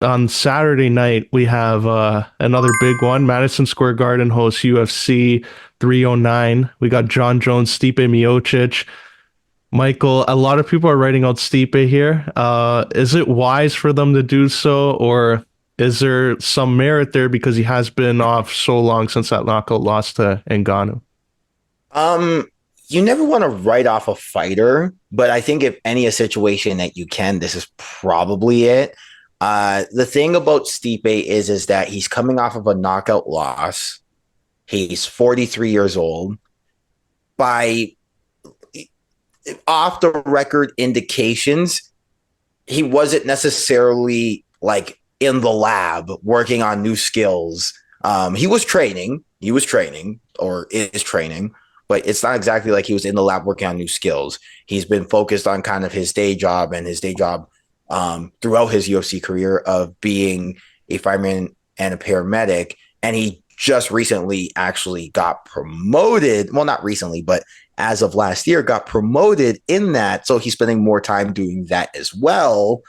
on Saturday night, we have another big one. Madison Square Garden hosts UFC 309. We got Jon Jones, Stipe Miocic. Michael, a lot of people are writing out Stipe here. Is it wise for them to do so, or is there some merit there because he has been off so long since that knockout loss to Ngannou? Um, you never want to write off a fighter, but I think if any a situation that you can, this is probably it. The thing about Stipe is that he's coming off of a knockout loss. He's 43 years old. By off the record indications, he wasn't necessarily like in the lab working on new skills. He was training or is training, but it's not exactly like he was in the lab working on new skills. He's been focused on kind of his day job and his day job throughout his UFC career of being a fireman and a paramedic. And he just recently actually got promoted. Well, not recently, but as of last year, got promoted in that. So he's spending more time doing that as well.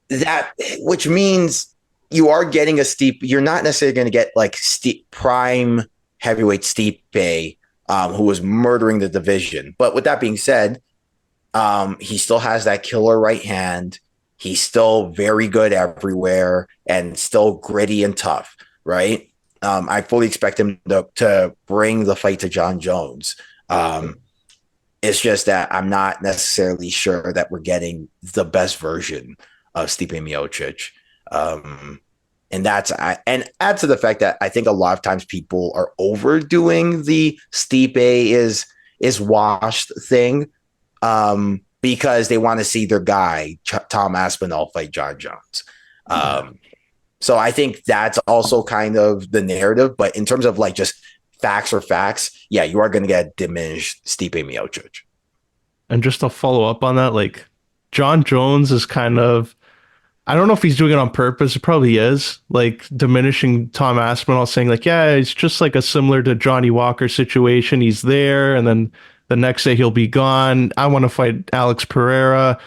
That, which means you are getting a steep, you're not necessarily going to get like steep prime heavyweight Stipe, who was murdering the division. But with that being said, he still has that killer right hand. He's still very good everywhere and still gritty and tough, right? I fully expect him to bring the fight to Jon Jones. It's just that I'm not necessarily sure that we're getting the best version of Stipe Miocic. And add to the fact that I think a lot of times people are overdoing the Stipe is washed thing, because they want to see their guy Tom Aspinall fight Jon Jones. So I think that's also kind of the narrative. But in terms of like just facts or facts, yeah, you are going to get diminished Stipe Miocic. And just to follow up on that, like Jon Jones is kind of, I don't know if he's doing it on purpose. It probably is, like diminishing Tom Aspinall, saying like, yeah, it's just like a similar to Johnny Walker situation. He's there, and then the next day he'll be gone. I want to fight Alex Pereira.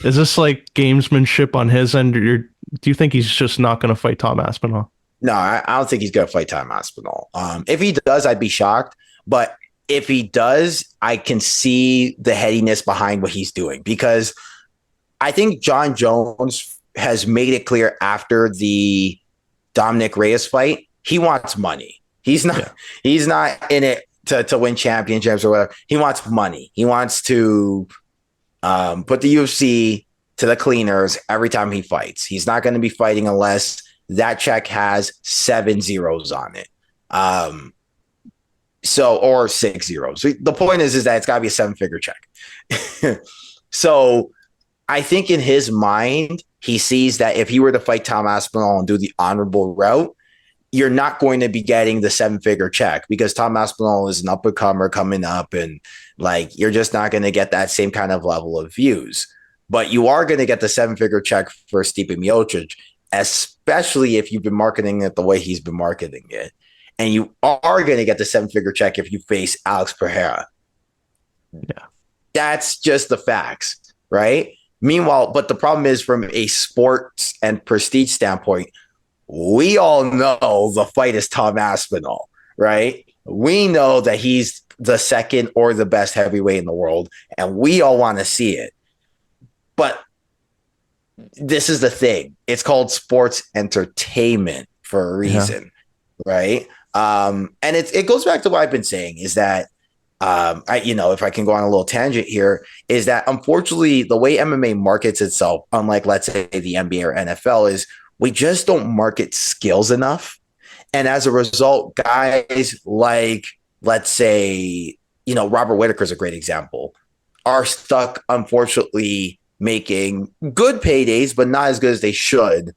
Is this like gamesmanship on his end? Do you think he's just not going to fight Tom Aspinall? No, I don't think he's going to fight Tom Aspinall. If he does, I'd be shocked. But if he does, I can see the headiness behind what he's doing, because I think Jon Jones has made it clear after the Dominic Reyes fight, he wants money. He's not in it to win championships or whatever. He wants money. He wants to put the UFC to the cleaners every time he fights. He's not going to be fighting unless that check has 7 zeros on it. Or 6 zeros. So the point is that it's got to be a 7-figure check. So I think in his mind, he sees that if he were to fight Tom Aspinall and do the honorable route, you're not going to be getting the 7-figure check, because Tom Aspinall is an up and comer coming up, and like you're just not going to get that same kind of level of views. But you are going to get the 7-figure check for Stipe Miocic, especially if you've been marketing it the way he's been marketing it. And you are going to get the 7-figure check if you face Alex Pereira. Yeah. That's just the facts, right? Meanwhile, but the problem is, from a sports and prestige standpoint, we all know the fight is Tom Aspinall, right? We know that he's the second or the best heavyweight in the world, and we all want to see it. But this is the thing. It's called sports entertainment for a reason, right? And it goes back to what I've been saying, is that if I can go on a little tangent here, is that unfortunately the way MMA markets itself, unlike let's say the NBA or NFL, is we just don't market skills enough. And as a result, guys like, let's say, Robert Whitaker is a great example, are stuck, unfortunately, making good paydays, but not as good as they should,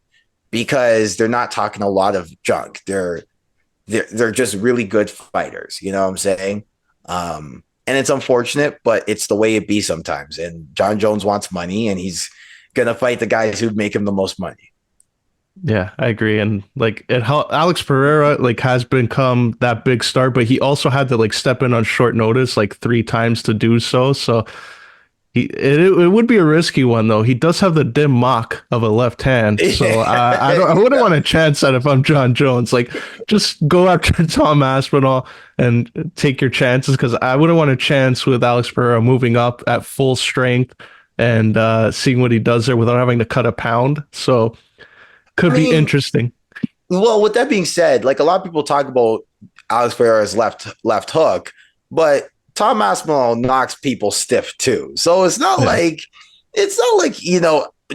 because they're not talking a lot of junk. They're just really good fighters. You know what I'm saying? And it's unfortunate, but it's the way it be sometimes. And Jon Jones wants money, and he's gonna fight the guys who make him the most money. Yeah, I agree. And like Alex Pereira like has become that big star, but he also had to like step in on short notice like 3 times to do so. So It would be a risky one though. He does have the dim mock of a left hand, so I wouldn't want to chance that if I'm Jon Jones. Like, just go after Tom Aspinall and take your chances because I wouldn't want to chance with Alex Pereira moving up at full strength and seeing what he does there without having to cut a pound. So I could be mean, interesting. well, with that being said, like a lot of people talk about Alex Pereira's left hook, but Tom Aspinall knocks people stiff too. So Yeah. it's not like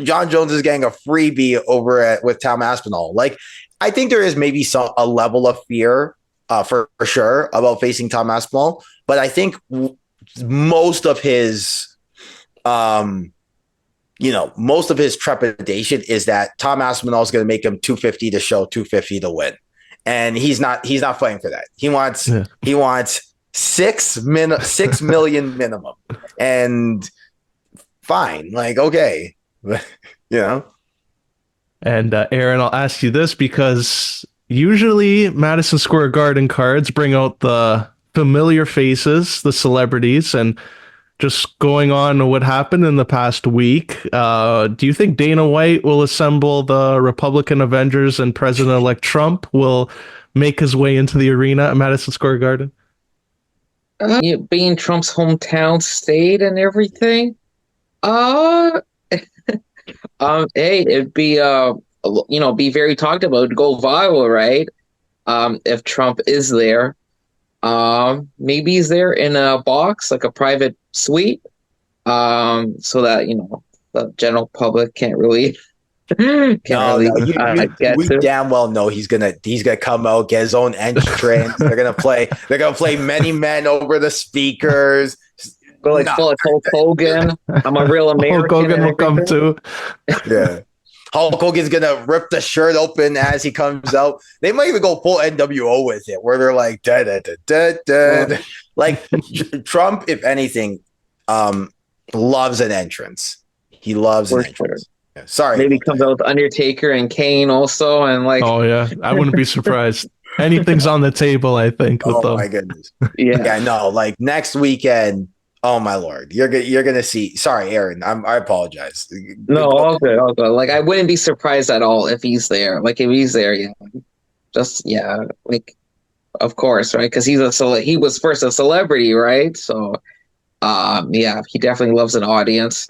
Jon Jones is getting a freebie over at with Tom Aspinall. Like I think there is maybe a level of fear for sure about facing Tom Aspinall, but I think most of his um most of his trepidation is that Tom Aspinall is going to make him 250 to show 250 to win. And he's not fighting for that. Yeah. He wants 6 million minimum. And fine, like okay. you know. And Aaron, I'll ask you this because usually Madison Square Garden cards bring out the familiar faces, the celebrities, and just going on what happened in the past week. Do you think Dana White will assemble the Republican Avengers and President-elect Trump will make his way into the arena at Madison Square Garden? Yeah, being Trump's hometown state and everything. Uh, hey, it'd be be very talked about, it'd go viral, right? If Trump is there, maybe he's there in a box, like a private suite, so that the general public can't really No, get we to. damn well know he's gonna come out, get his own entrance. They're gonna play Many Men over the speakers. Go like full like Hulk Hogan. I'm a real Hulk American. Hogan will come too. Yeah. Hulk Hogan's gonna rip the shirt open as he comes out. They might even go full NWO with it, where they're like da da da da da. Like Trump, if anything, loves an entrance. He loves an entrance. Sure. Yeah. Sorry. Maybe comes out with Undertaker and Kane also, and like Oh yeah, I wouldn't be surprised. Anything's on the table, I think. With them. My goodness. yeah. Yeah, no, like next weekend. Oh my lord, you're gonna see. Sorry, Aaron, I apologize. No, all good, all good. Like I wouldn't be surprised at all if he's there. Like if he's there, like of course, right? Because he was first a celebrity, right? So, he definitely loves an audience.